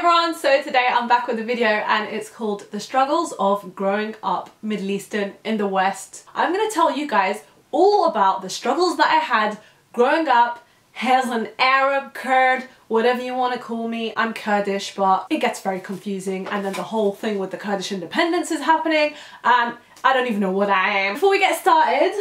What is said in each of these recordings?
everyone, so today I'm back with a video and it's called The Struggles of Growing Up Middle Eastern in the West. I'm going to tell you guys all about the struggles that I had growing up as an Arab, Kurd, whatever you want to call me. I'm Kurdish, but it gets very confusing, and then the whole thing with the Kurdish independence is happening and I don't even know what I am. Before we get started,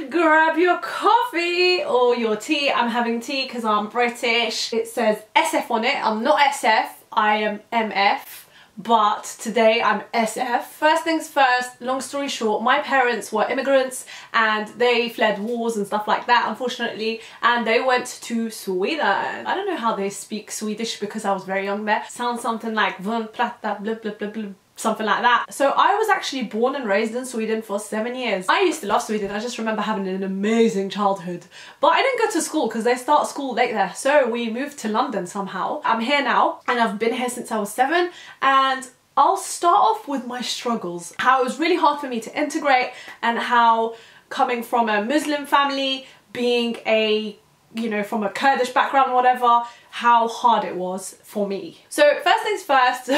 grab your coffee or your tea. I'm having tea because I'm British. It says SF on it. I'm not SF, I am MF. But today I'm SF. First things first, long story short, my parents were immigrants and they fled wars and stuff like that, unfortunately, and they went to Sweden. I don't know how they speak Swedish because I was very young there. Sounds something like von platta blah blah blah blah, something like that. So I was actually born and raised in Sweden for 7 years. I used to love Sweden. I just remember having an amazing childhood. But I didn't go to school because they start school late there. So we moved to London somehow. I'm here now and I've been here since I was 7, and I'll start off with my struggles. How it was really hard for me to integrate, and how coming from a Muslim family, being a, you know, from a Kurdish background or whatever, how hard it was for me. So first things first,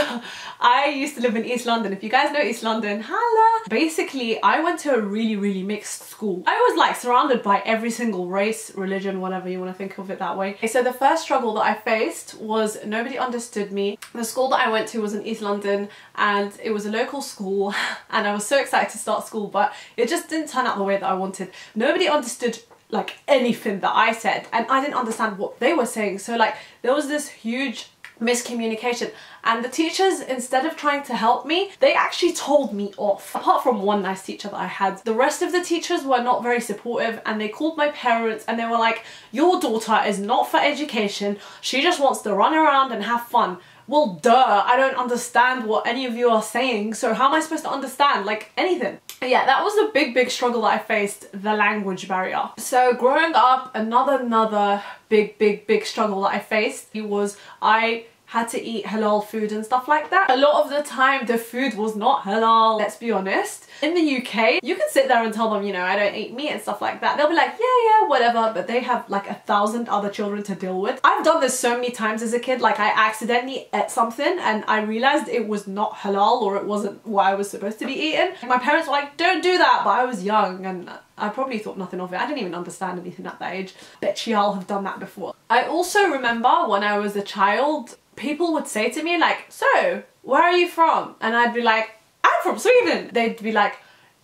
I used to live in East London. If you guys know East London, holla! Basically, I went to a really mixed school. I was like surrounded by every single race, religion, whatever you want to think of it that way. So the first struggle that I faced was nobody understood me. The school that I went to was in East London and it was a local school and I was so excited to start school, but it just didn't turn out the way that I wanted. Nobody understood like anything that I said and I didn't understand what they were saying. So like there was this huge miscommunication, and the teachers, instead of trying to help me, they actually told me off. Apart from one nice teacher that I had, the rest of the teachers were not very supportive, and they called my parents and they were like, your daughter is not for education, she just wants to run around and have fun. Well, duh, I don't understand what any of you are saying, so how am I supposed to understand, like, anything? Yeah, that was a big struggle that I faced, the language barrier. So growing up, another big struggle that I faced was I had to eat halal food and stuff like that. A lot of the time the food was not halal, let's be honest. In the UK, you can sit there and tell them, you know, I don't eat meat and stuff like that. They'll be like, yeah, whatever, but they have like 1,000 other children to deal with. I've done this so many times as a kid, like I accidentally ate something and I realized it was not halal or it wasn't what I was supposed to be eating. My parents were like, don't do that, but I was young and I probably thought nothing of it. I didn't even understand anything at that age. Bet y'all have done that before. I also remember when I was a child, people would say to me like, so where are you from? And I'd be like, I'm from Sweden. They'd be like,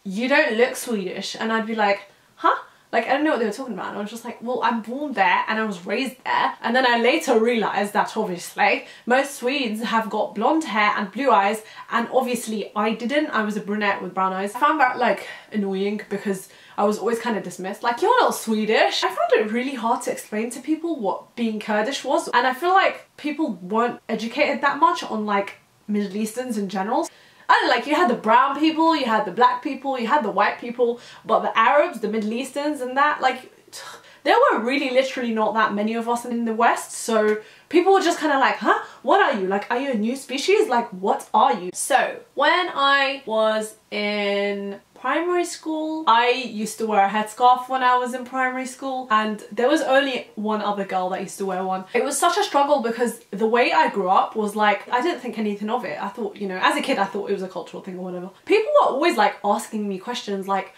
you don't look Swedish. And I'd be like, huh? Like, I don't know what they were talking about. And I was just like, well, I'm born there and I was raised there. And then I later realized that obviously most Swedes have got blonde hair and blue eyes, and obviously I didn't. I was a brunette with brown eyes. I found that like annoying because I was always kind of dismissed, like, you're not Swedish. I found it really hard to explain to people what being Kurdish was, and I feel like people weren't educated that much on like Middle Easterns in general. I don't know, like, you had the brown people, you had the black people, you had the white people, but the Arabs, the Middle Easterns and that, like, there were really literally not that many of us in the West, so people were just kind of like, huh? What are you? Like, are you a new species? Like, what are you? So, when I was in primary school, I used to wear a headscarf when I was in primary school, and there was only one other girl that used to wear one. It was such a struggle because the way I grew up was like, I didn't think anything of it. I thought, you know, as a kid I thought it was a cultural thing or whatever. People were always like asking me questions like,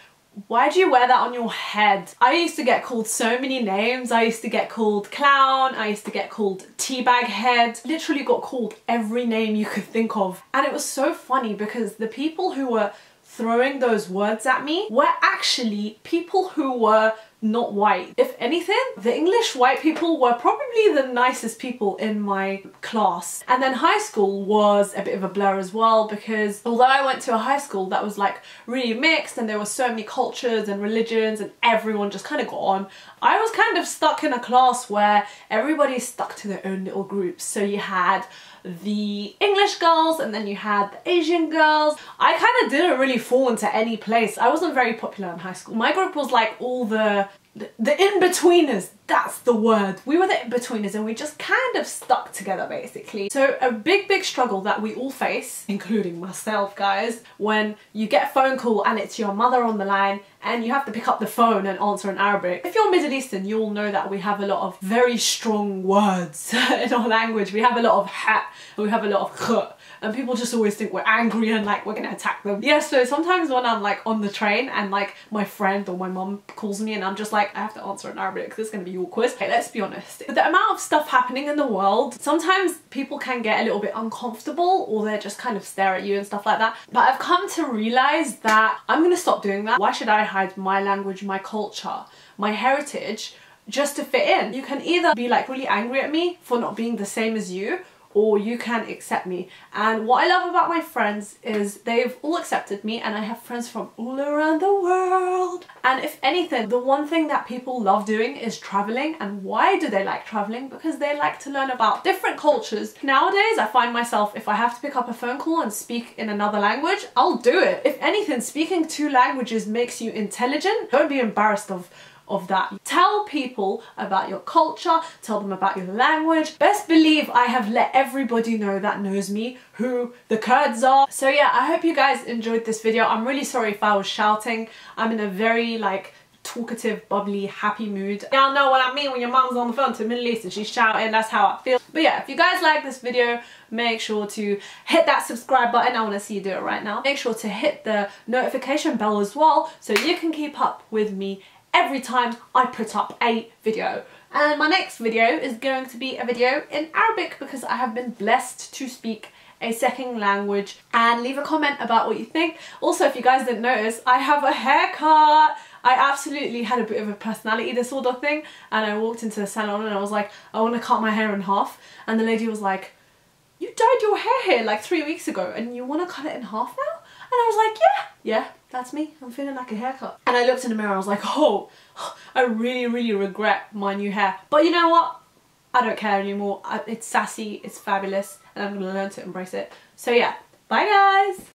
why do you wear that on your head? I used to get called so many names. I used to get called clown, I used to get called teabag head, literally got called every name you could think of. And it was so funny because the people who were throwing those words at me were actually people who were not white. If anything, the English white people were probably the nicest people in my class. And then high school was a bit of a blur as well, because although I went to a high school that was like really mixed and there were so many cultures and religions and everyone just kind of got on, I was kind of stuck in a class where everybody stuck to their own little groups. So you had the English girls and then you had the Asian girls. I kind of didn't really fall into any place. I wasn't very popular in high school. My group was like all the the in-betweeners, that's the word. We were the in-betweeners and we just kind of stuck together basically. So a big struggle that we all face, including myself guys, when you get a phone call and it's your mother on the line and you have to pick up the phone and answer in Arabic. If you're Middle Eastern, you'll know that we have a lot of very strong words in our language. We have a lot of ha, and we have a lot of kh. And people just always think we're angry and like we're gonna attack them. Yeah, so sometimes when I'm like on the train and like my friend or my mom calls me and I'm just like, I have to answer in Arabic because it's gonna be awkward. Hey, let's be honest. With the amount of stuff happening in the world, sometimes people can get a little bit uncomfortable or they just kind of stare at you and stuff like that. But I've come to realize that I'm gonna stop doing that. Why should I hide my language, my culture, my heritage just to fit in? You can either be like really angry at me for not being the same as you, or you can accept me. And what I love about my friends is they've all accepted me, and I have friends from all around the world. And if anything, the one thing that people love doing is traveling. And why do they like traveling? Because they like to learn about different cultures. Nowadays, I find myself, if I have to pick up a phone call and speak in another language, I'll do it. If anything, speaking 2 languages makes you intelligent. Don't be embarrassed of that. Tell people about your culture, tell them about your language. Best believe I have let everybody know that knows me who the Kurds are. So yeah, I hope you guys enjoyed this video. I'm really sorry if I was shouting. I'm in a very like talkative, bubbly, happy mood. Y'all know what I mean when your mom's on the phone to Middle East and she's shouting, that's how I feel. But yeah, if you guys like this video, make sure to hit that subscribe button. I want to see you do it right now. Make sure to hit the notification bell as well so you can keep up with me every time I put up a video. And my next video is going to be a video in Arabic because I have been blessed to speak a second language. And leave a comment about what you think. Also, if you guys didn't notice, I have a haircut. I absolutely had a bit of a personality disorder thing, and I walked into the salon and I was like, I want to cut my hair in half, and the lady was like, you dyed your hair here like 3 weeks ago and you want to cut it in half now? And I was like, yeah, that's me. I'm feeling like a haircut. And I looked in the mirror, I was like, oh, I really regret my new hair. But you know what? I don't care anymore. It's sassy, it's fabulous, and I'm gonna learn to embrace it. So yeah, bye guys!